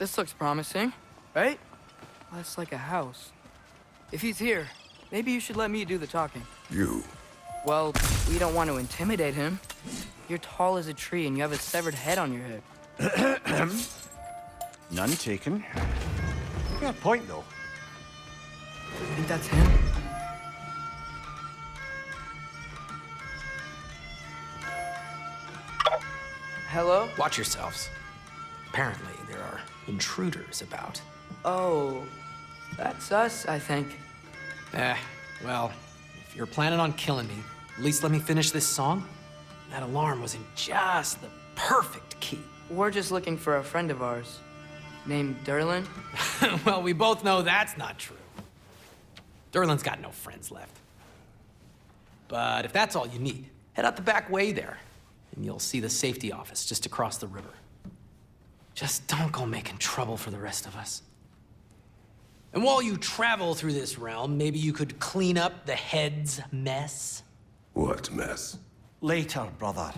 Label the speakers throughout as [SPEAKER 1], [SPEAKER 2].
[SPEAKER 1] This looks promising, right? Less like a house. If he's here, maybe you should let me do the talking.
[SPEAKER 2] You?
[SPEAKER 1] Well, we don't want to intimidate him. You're tall as a tree and you have a severed head on your head.
[SPEAKER 3] None taken. You got a point, though.
[SPEAKER 1] You think that's him? Hello?
[SPEAKER 4] Watch yourselves. Apparently, there are intruders about.
[SPEAKER 1] Oh, that's us, I think.
[SPEAKER 4] Well, if you're planning on killing me, at least let me finish this song. That alarm was in just the perfect key.
[SPEAKER 1] We're just looking for a friend of ours, named Derlin.
[SPEAKER 4] Well, we both know that's not true. Derlin's got no friends left. But if that's all you need, head out the back way there, and you'll see the safety office just across the river. Just don't go making trouble for the rest of us. And while you travel through this realm, maybe you could clean up the head's mess?
[SPEAKER 2] What mess?
[SPEAKER 3] Later, brother.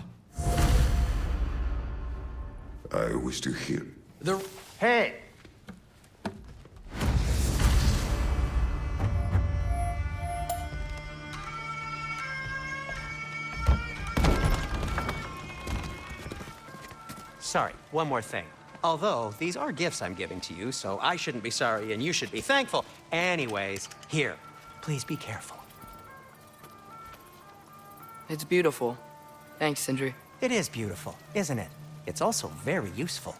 [SPEAKER 2] I wish to hear.
[SPEAKER 3] Hey!
[SPEAKER 5] Sorry, one more thing. Although, these are gifts I'm giving to you, so I shouldn't be sorry and you should be thankful. Anyways, here, please be careful.
[SPEAKER 1] It's beautiful. Thanks, Sindri.
[SPEAKER 5] It is beautiful, isn't it? It's also very useful.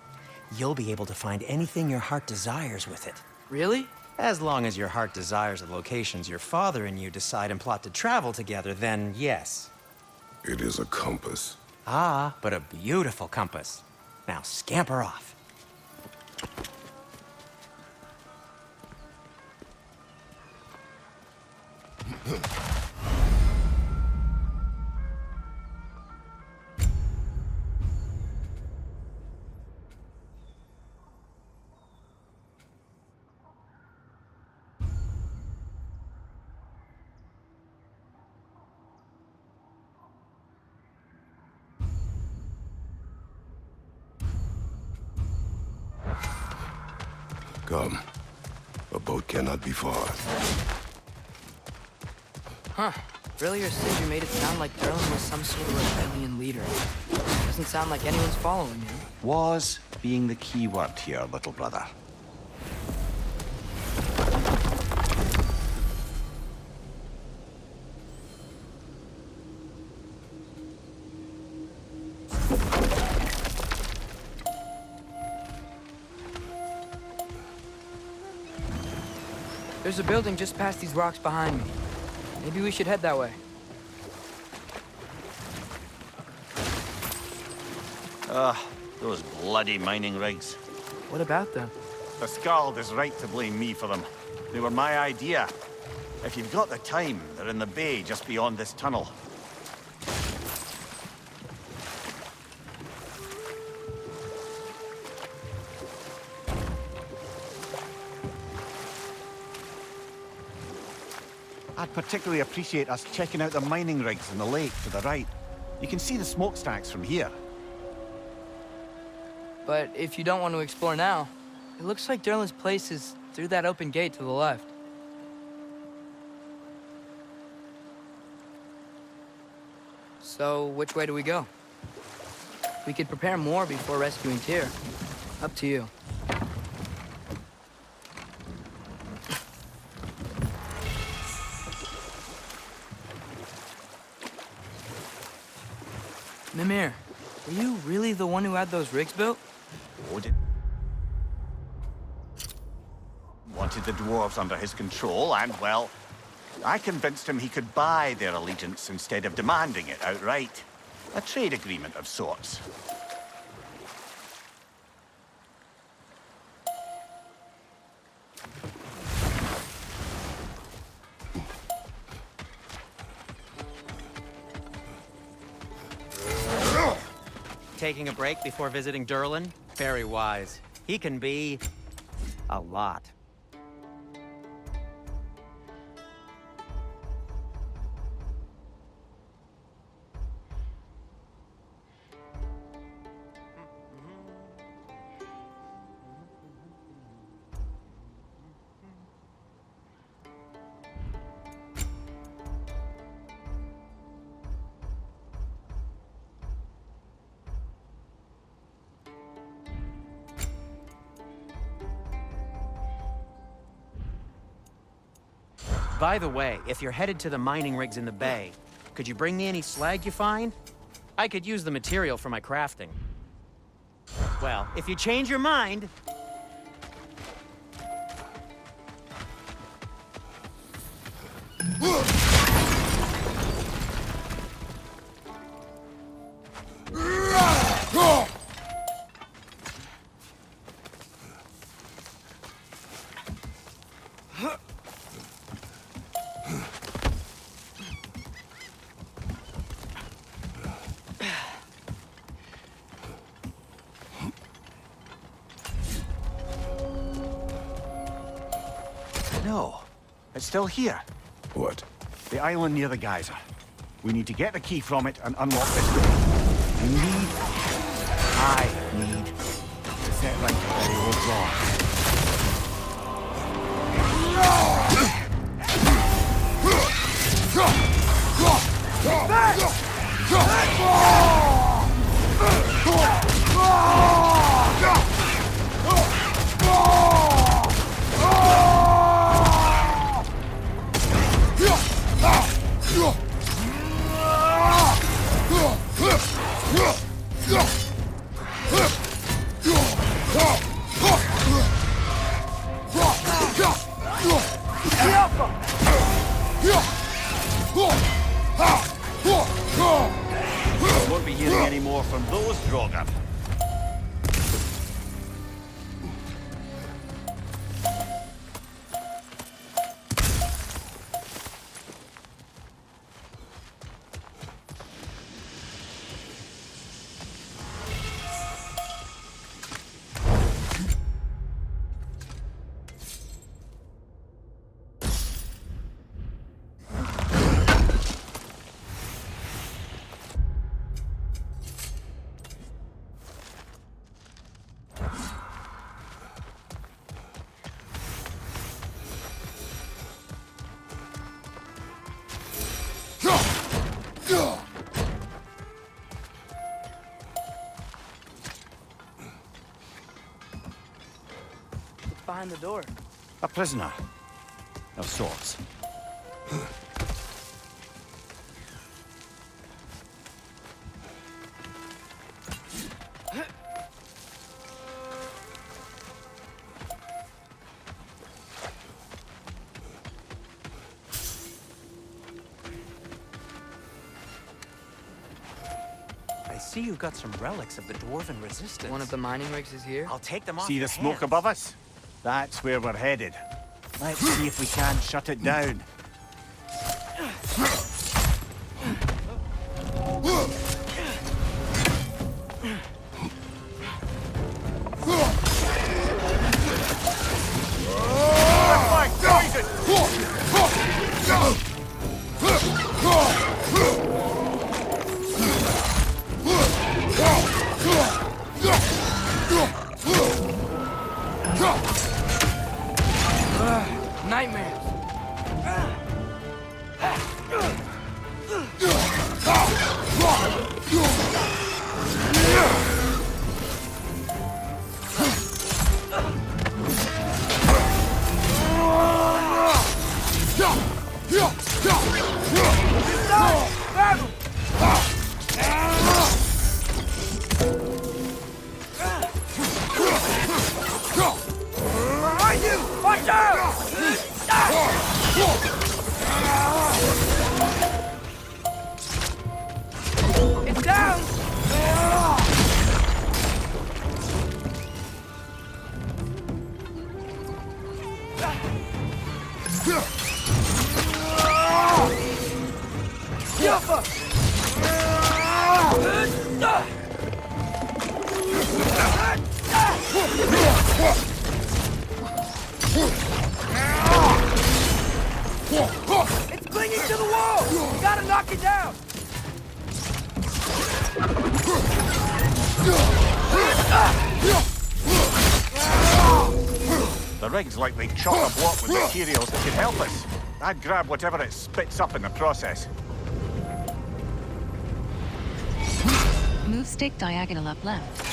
[SPEAKER 5] You'll be able to find anything your heart desires with it.
[SPEAKER 1] Really?
[SPEAKER 5] As long as your heart desires the locations your father and you decide and plot to travel together, then yes.
[SPEAKER 2] It is a compass.
[SPEAKER 5] Ah, but a beautiful compass. Now scamper off.
[SPEAKER 2] Come. A boat cannot be far.
[SPEAKER 1] Huh. Earlier, Sindri made it sound like Derlin was some sort of rebellion leader. Doesn't sound like anyone's following him.
[SPEAKER 3] Was being the key word here, little brother.
[SPEAKER 1] There's a building just past these rocks behind me. Maybe we should head that way.
[SPEAKER 6] Those bloody mining rigs.
[SPEAKER 1] What about them?
[SPEAKER 6] The Skald is right to blame me for them. They were my idea. If you've got the time, they're in the bay just beyond this tunnel. I'd particularly appreciate us checking out the mining rigs in the lake to the right. You can see the smokestacks from here.
[SPEAKER 1] But if you don't want to explore now, it looks like Derlin's place is through that open gate to the left. So, which way do we go? We could prepare more before rescuing Tyr. Up to you. Mimir, were you really the one who had those rigs built?
[SPEAKER 6] Odin wanted the dwarves under his control, and, well, I convinced him he could buy their allegiance instead of demanding it outright. A trade agreement of sorts.
[SPEAKER 5] Taking a break before visiting Derlin? Very wise. He can be a lot. By the way, if you're headed to the mining rigs in the bay, could you bring me any slag you find? I could use the material for my crafting. Well, if you change your mind...
[SPEAKER 6] No, it's still here.
[SPEAKER 2] What?
[SPEAKER 6] The island near the geyser. We need to get the key from it and unlock this door. I need to set right the very old door. Won't be hearing any more from those Drogon.
[SPEAKER 1] Behind the door.
[SPEAKER 6] A prisoner. Of sorts.
[SPEAKER 5] I see you've got some relics of the Dwarven Resistance.
[SPEAKER 1] One of the mining rigs is here.
[SPEAKER 5] I'll take them off
[SPEAKER 6] See
[SPEAKER 5] your
[SPEAKER 6] the smoke
[SPEAKER 5] hands.
[SPEAKER 6] above us? That's where we're headed. Let's see if we can shut it down.
[SPEAKER 1] Nightmares. It's down! It's clinging to the wall! You gotta knock it down!
[SPEAKER 6] The rig's likely chock-a-block with materials that could help us. I'd grab whatever it spits up in the process.
[SPEAKER 7] Move stick diagonal up left.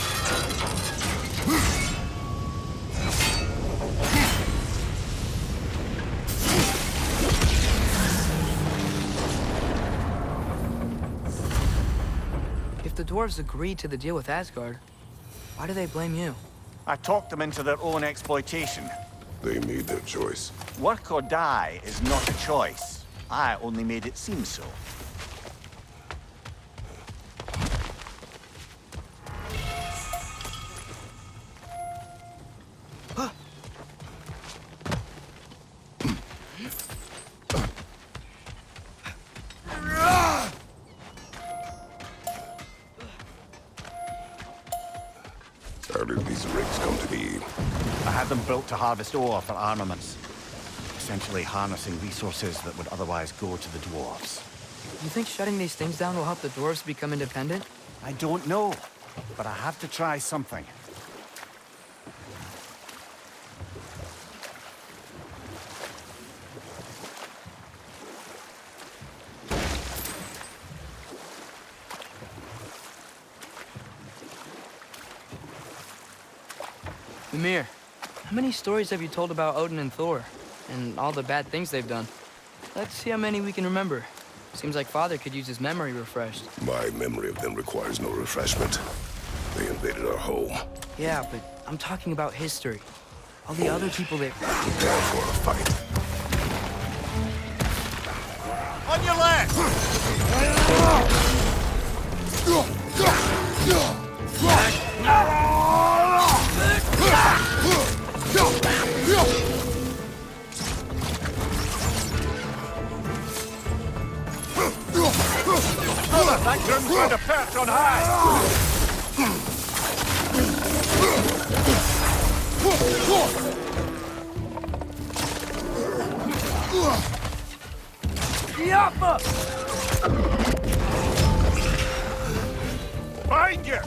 [SPEAKER 1] dwarves agreed to the deal with Asgard, why do they blame you?
[SPEAKER 6] I talked them into their own exploitation.
[SPEAKER 2] They made their choice.
[SPEAKER 6] Work or die is not a choice. I only made it seem so.
[SPEAKER 2] How did these rigs come to be?
[SPEAKER 3] I had them built to harvest ore for armaments. Essentially harnessing resources that would otherwise go to the dwarves.
[SPEAKER 1] You think shutting these things down will help the dwarves become independent?
[SPEAKER 3] I don't know, but I have to try something.
[SPEAKER 1] Ymir, how many stories have you told about Odin and Thor? And all the bad things they've done? Let's see how many we can remember. Seems like Father could use his memory refreshed.
[SPEAKER 2] My memory of them requires no refreshment. They invaded our home.
[SPEAKER 1] Yeah, but I'm talking about history. All the other people that...
[SPEAKER 2] Prepare for a fight.
[SPEAKER 6] On your left!
[SPEAKER 3] That grim's going to perch on high! Find you!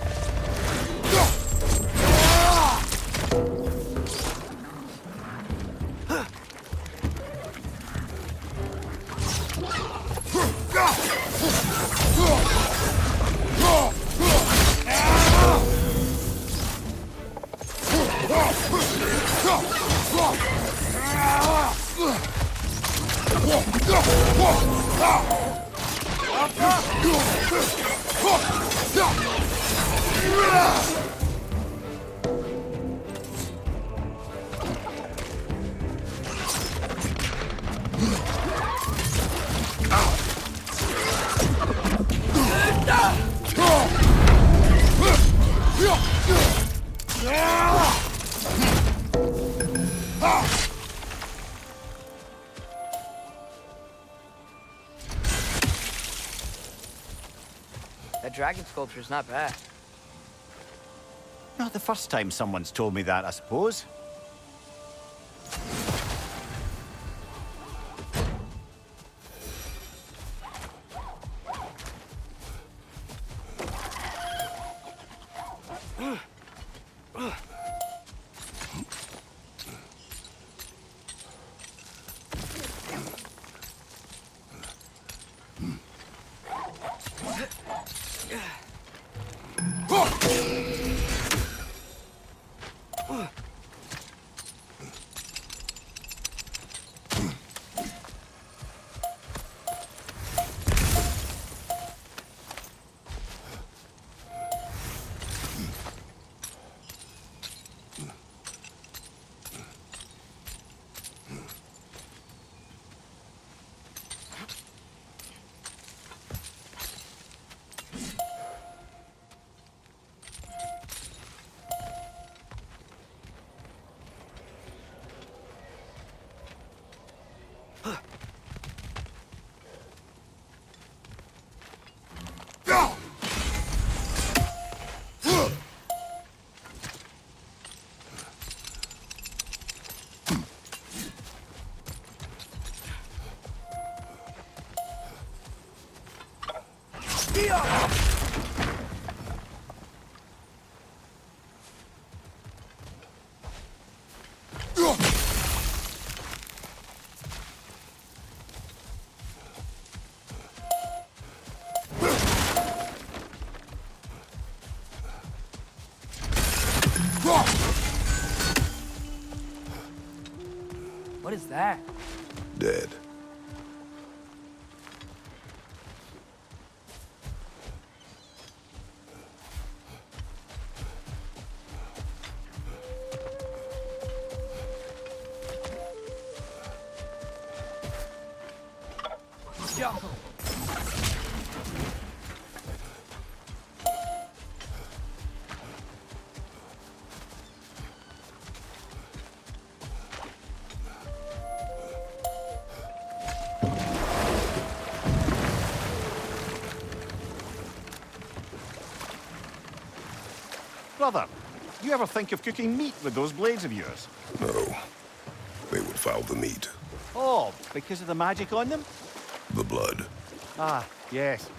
[SPEAKER 1] That dragon sculpture's not bad.
[SPEAKER 3] Not the first time someone's told me that, I suppose.
[SPEAKER 1] What is that?
[SPEAKER 2] Dead.
[SPEAKER 3] Brother, you ever think of cooking meat with those blades of yours?
[SPEAKER 2] No. They would foul the meat.
[SPEAKER 3] Oh, because of the magic on them?
[SPEAKER 2] The blood.
[SPEAKER 3] Ah, yes.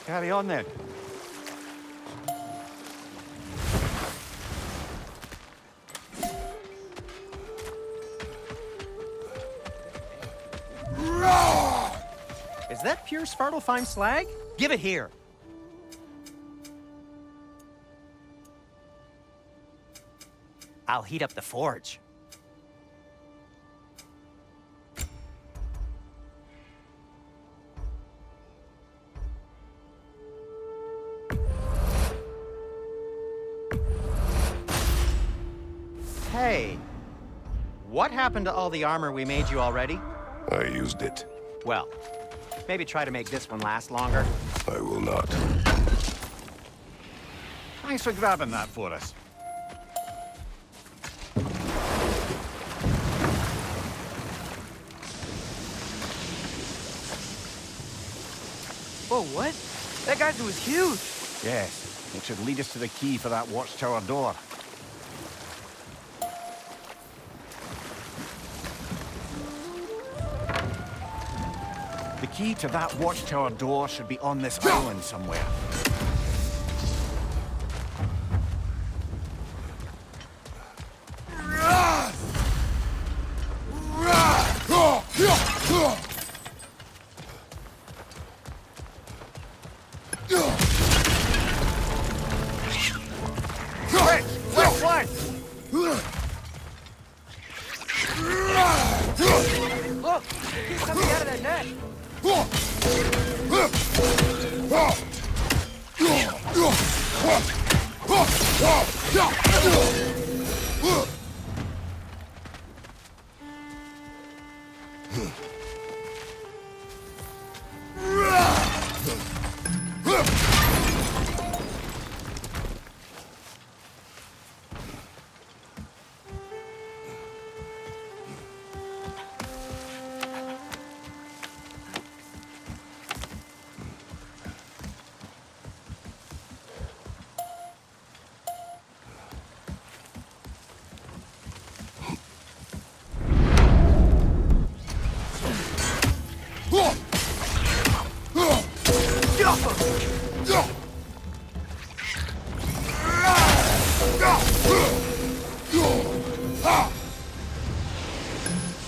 [SPEAKER 3] Carry on then.
[SPEAKER 5] Is that pure Svartalfheim slag? Give it here. I'll heat up the forge. Hey, what happened to all the armor we made you already?
[SPEAKER 2] I used it.
[SPEAKER 5] Well, maybe try to make this one last longer.
[SPEAKER 2] I will not.
[SPEAKER 3] Thanks for grabbing that for us.
[SPEAKER 1] Whoa, what? That geyser was huge.
[SPEAKER 3] Yes, it should lead us to the key for that watchtower door. The key to that watchtower door should be on this island somewhere.
[SPEAKER 1] Look, he's coming out of that net.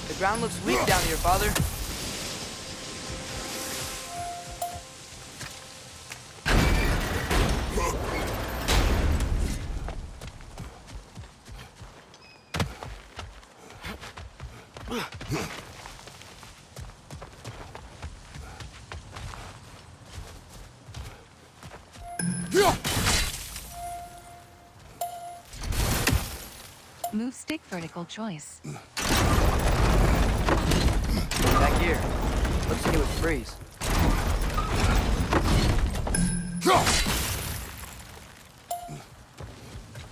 [SPEAKER 1] The ground looks weak down here, Father.
[SPEAKER 7] Move stick vertical choice.
[SPEAKER 1] Back here. Looks like it would freeze.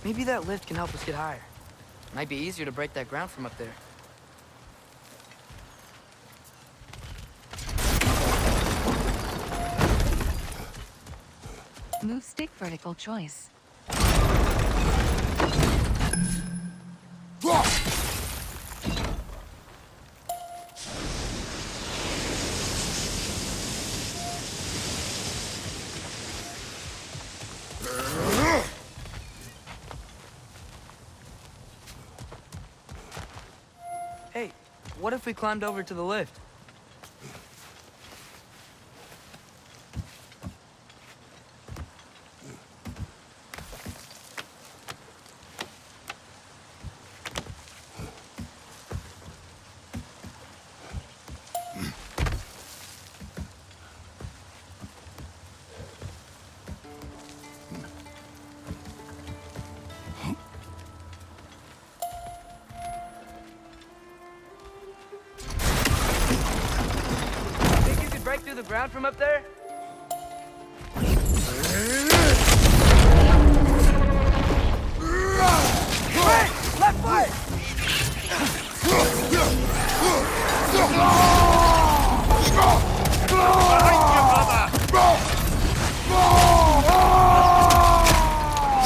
[SPEAKER 1] Maybe that lift can help us get higher. Might be easier to break that ground from up there.
[SPEAKER 7] Move stick vertical choice.
[SPEAKER 1] Hey, what if we climbed over to the lift? Think you could break through the ground from up there? Hey, left foot!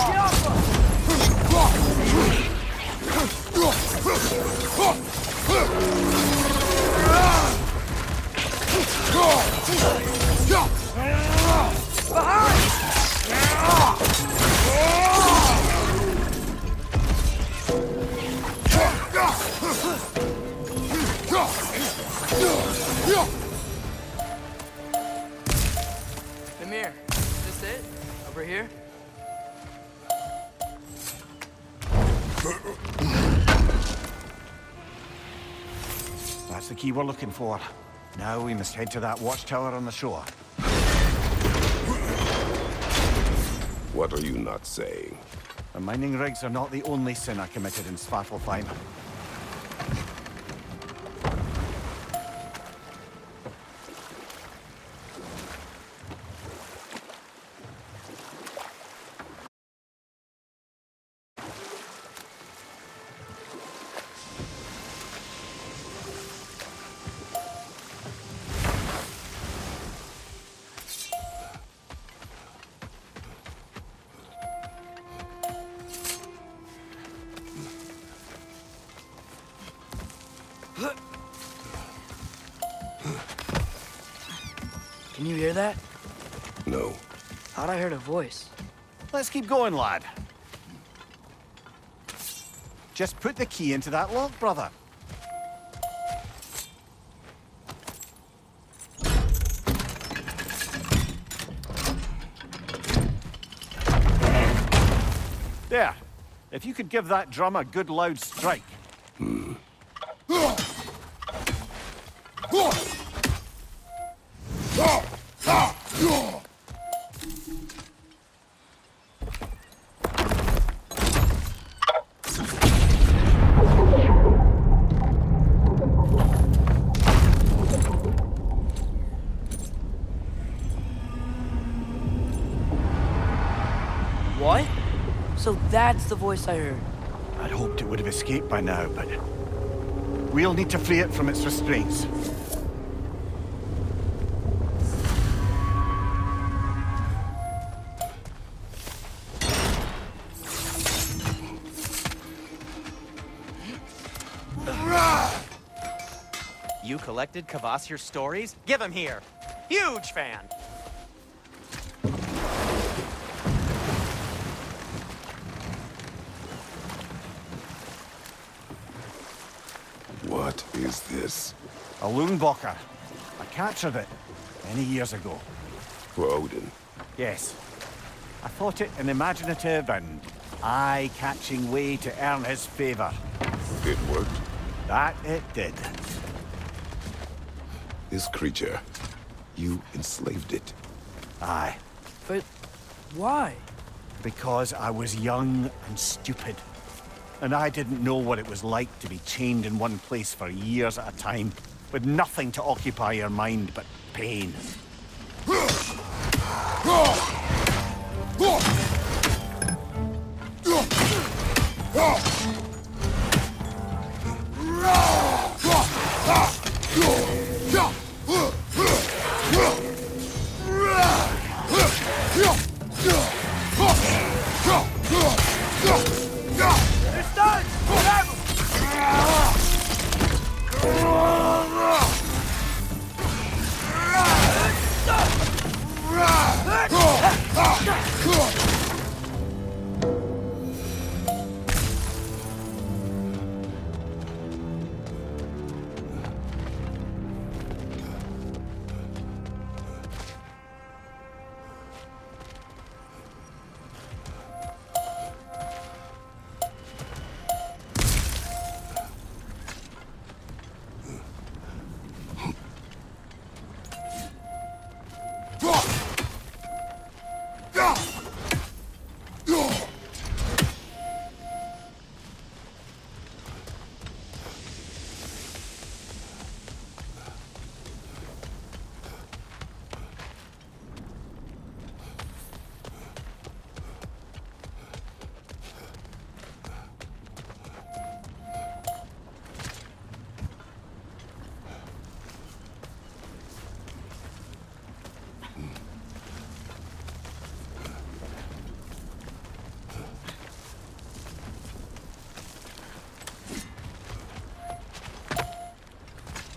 [SPEAKER 1] Get off him!
[SPEAKER 3] That's the key we're looking for. Now we must head to that watchtower on the shore.
[SPEAKER 2] What are you not saying?
[SPEAKER 3] The mining rigs are not the only sin I committed in Svartalfheim.
[SPEAKER 1] Can you hear that?
[SPEAKER 2] No.
[SPEAKER 1] Thought I heard a voice.
[SPEAKER 3] Let's keep going, lad. Just put the key into that lock, brother. There. If you could give that drum a good loud strike.
[SPEAKER 1] What? So that's the voice I heard.
[SPEAKER 3] I'd hoped it would have escaped by now, but we'll need to free it from its restraints.
[SPEAKER 5] You collected Kvasir's stories? Give him here. Huge fan.
[SPEAKER 2] What is this?
[SPEAKER 3] A Loonbocker. I captured it many years ago.
[SPEAKER 2] For Odin.
[SPEAKER 3] Yes. I thought it an imaginative and eye-catching way to earn his favor.
[SPEAKER 2] It worked.
[SPEAKER 3] That it did.
[SPEAKER 2] This creature, you enslaved it.
[SPEAKER 3] Aye.
[SPEAKER 1] But why?
[SPEAKER 3] Because I was young and stupid. And I didn't know what it was like to be chained in one place for years at a time, with nothing to occupy your mind but pain.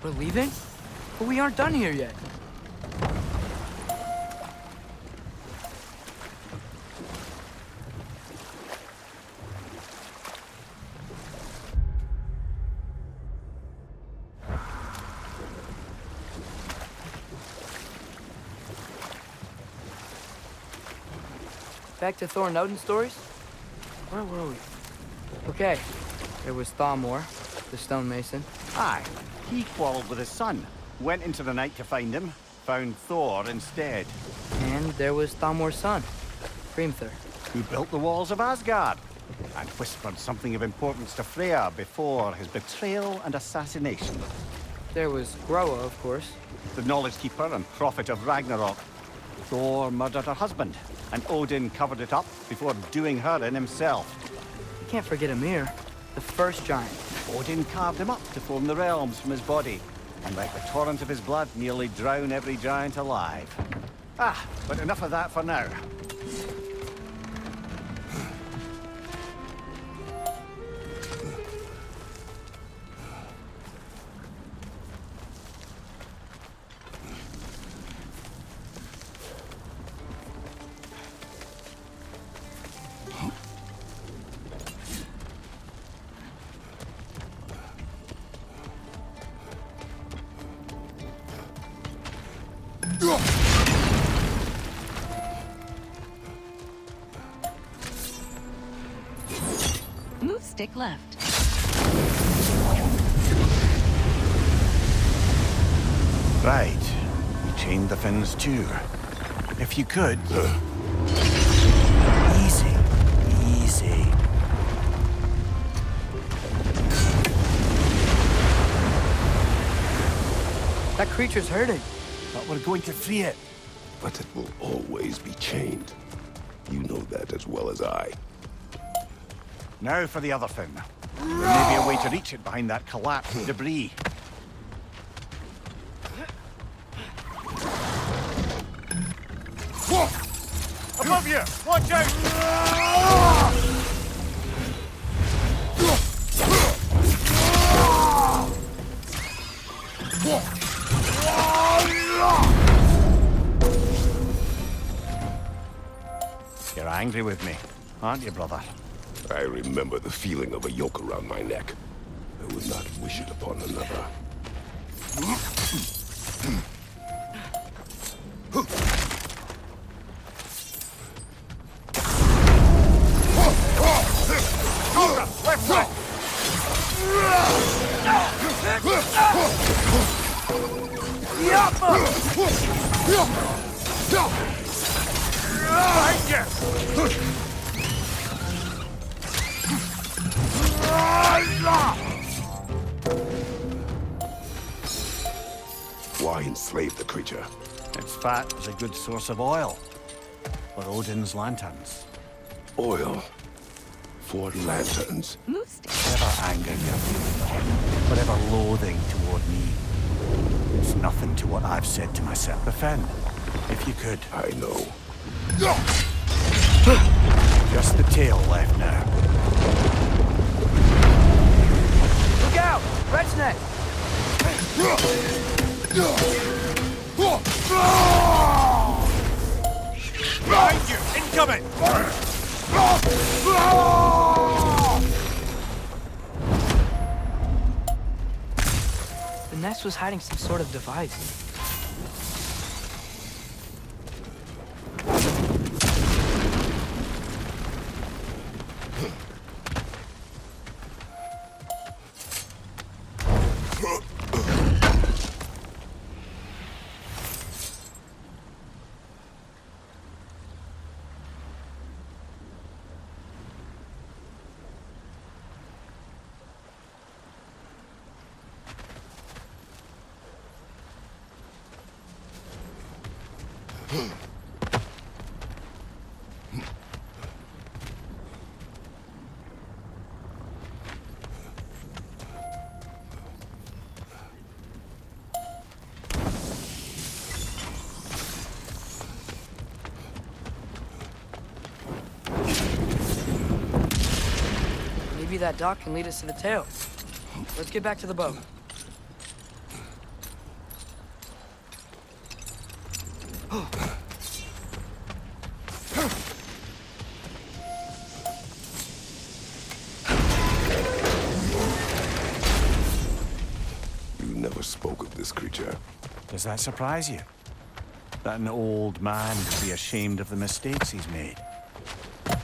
[SPEAKER 1] We're leaving? But we aren't done here yet. Back to Thor and Odin stories? Where were we? Okay, there was Thalmor, the stonemason.
[SPEAKER 3] Aye. He quarreled with his son, went into the night to find him, found Thor instead.
[SPEAKER 1] And there was Thamor's son, Hrimthur.
[SPEAKER 3] Who built the walls of Asgard, and whispered something of importance to Freya before his betrayal and assassination.
[SPEAKER 1] There was Groa, of course.
[SPEAKER 3] The knowledge keeper and prophet of Ragnarok. Thor murdered her husband, and Odin covered it up before doing her in himself.
[SPEAKER 1] You can't forget Ymir, the first giant.
[SPEAKER 3] Odin carved him up to form the realms from his body, and let the torrent of his blood nearly drown every giant alive. But enough of that for now.
[SPEAKER 7] Move stick left.
[SPEAKER 3] Right. You chained the fins too. If you could... Easy. Easy.
[SPEAKER 1] That creature's hurting.
[SPEAKER 3] But we're going to free it.
[SPEAKER 2] But it will always be chained. You know that as well as I.
[SPEAKER 3] Now for the other fin. There may be a way to reach it behind that collapsed debris. Above you! Watch out! You're angry with me, aren't you, brother?
[SPEAKER 2] I remember the feeling of a yoke around my neck. I would not wish it upon another.
[SPEAKER 3] Cobra, left foot! Behind you!
[SPEAKER 2] Why enslave the creature?
[SPEAKER 3] Its fat is a good source of oil for Odin's lanterns.
[SPEAKER 2] Oil for lanterns.
[SPEAKER 7] Move stick.
[SPEAKER 3] Whatever anger you're feeling for him, whatever loathing toward me, it's nothing to what I've said to myself. Defend, if you could.
[SPEAKER 2] I know.
[SPEAKER 3] Just the tail left now.
[SPEAKER 1] Look out! Red's neck!
[SPEAKER 3] Behind you! Incoming!
[SPEAKER 1] The nest was hiding some sort of device. Maybe that dock can lead us to the tail. Let's get back to the boat.
[SPEAKER 2] You never spoke of this creature.
[SPEAKER 3] Does that surprise you? That an old man would be ashamed of the mistakes he's made?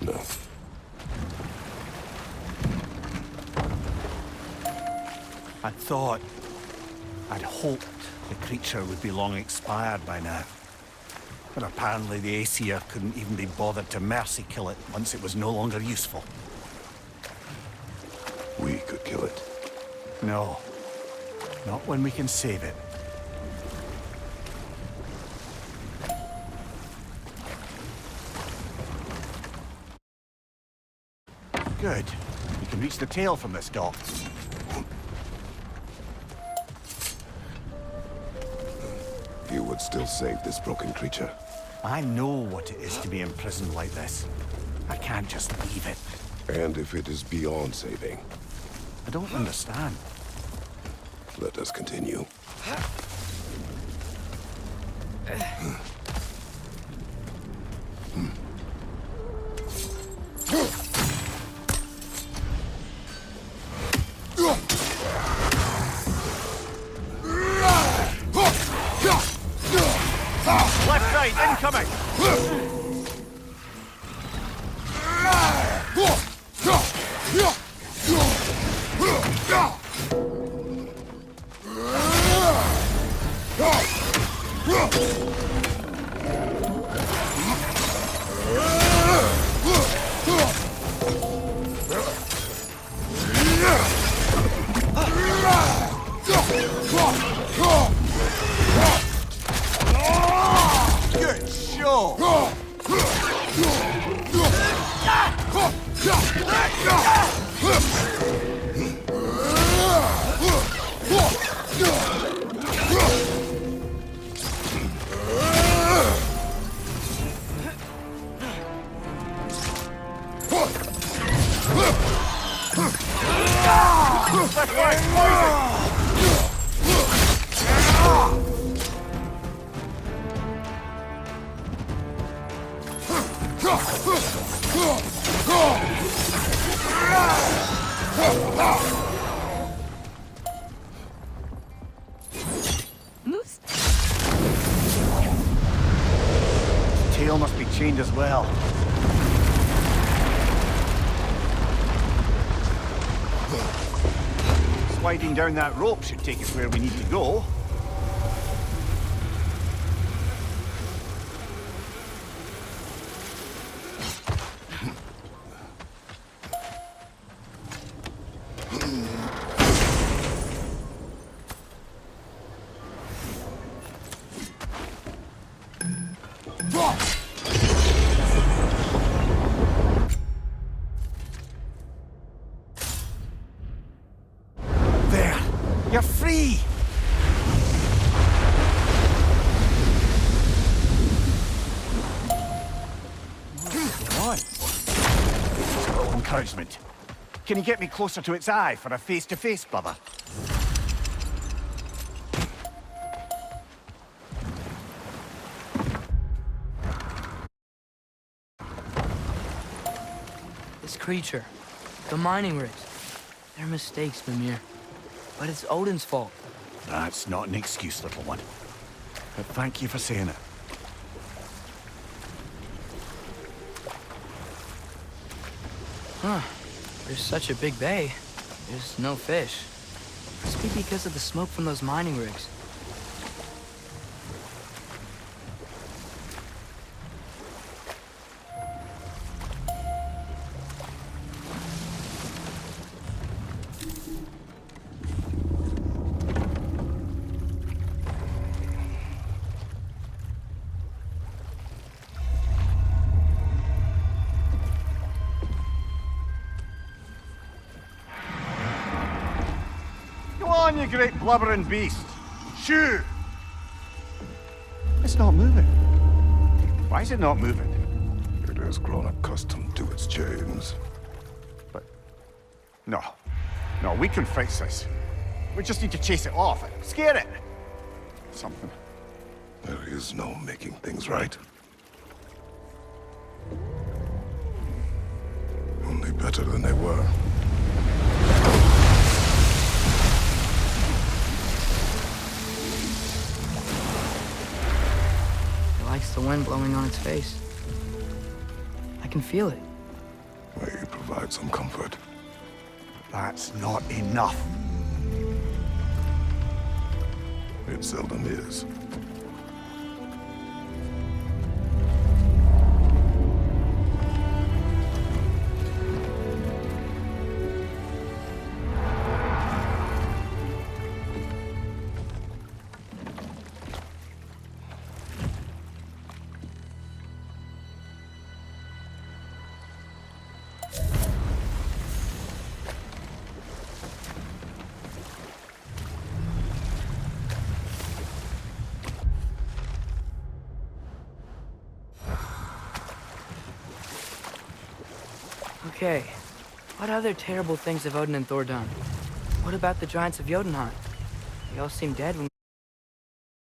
[SPEAKER 2] No.
[SPEAKER 3] I thought I'd hoped the creature would be long expired by now. But apparently the Aesir couldn't even be bothered to mercy kill it once it was no longer useful.
[SPEAKER 2] We could kill it.
[SPEAKER 3] No. Not when we can save it. Good. We can reach the tail from this dock.
[SPEAKER 2] You would still save this broken creature.
[SPEAKER 3] I know what it is to be imprisoned like this. I can't just leave it.
[SPEAKER 2] And if it is beyond saving,
[SPEAKER 3] I don't understand.
[SPEAKER 2] let us continue.
[SPEAKER 3] Left side, incoming! Good show! Tail must be chained as well. Sliding down that rope should take us where we need to go. There! You're free! Come on. It's a little encouragement. Can you get me closer to its eye for a face-to-face, brother?
[SPEAKER 1] This creature, the mining rigs, they're mistakes, Mimir. But it's Odin's fault.
[SPEAKER 3] That's not an excuse, little one. But thank you for saying it.
[SPEAKER 1] Huh. There's such a big bay. There's no fish. Must be because of the smoke from those mining rigs.
[SPEAKER 3] Go on, you great blubbering beast. Shoo! It's not moving. Why is it not moving?
[SPEAKER 2] It has grown accustomed to its chains.
[SPEAKER 3] But... No. No, we can fix this. We just need to chase it off. Scare it. Something.
[SPEAKER 2] There is no making things right. Only better than they were.
[SPEAKER 1] It likes the wind blowing on its face. I can feel it.
[SPEAKER 2] May you provide some comfort.
[SPEAKER 3] That's not enough.
[SPEAKER 2] It seldom is.
[SPEAKER 1] Okay, what other terrible things have Odin and Thor done? What about the giants of Jotunheim? They all seem dead when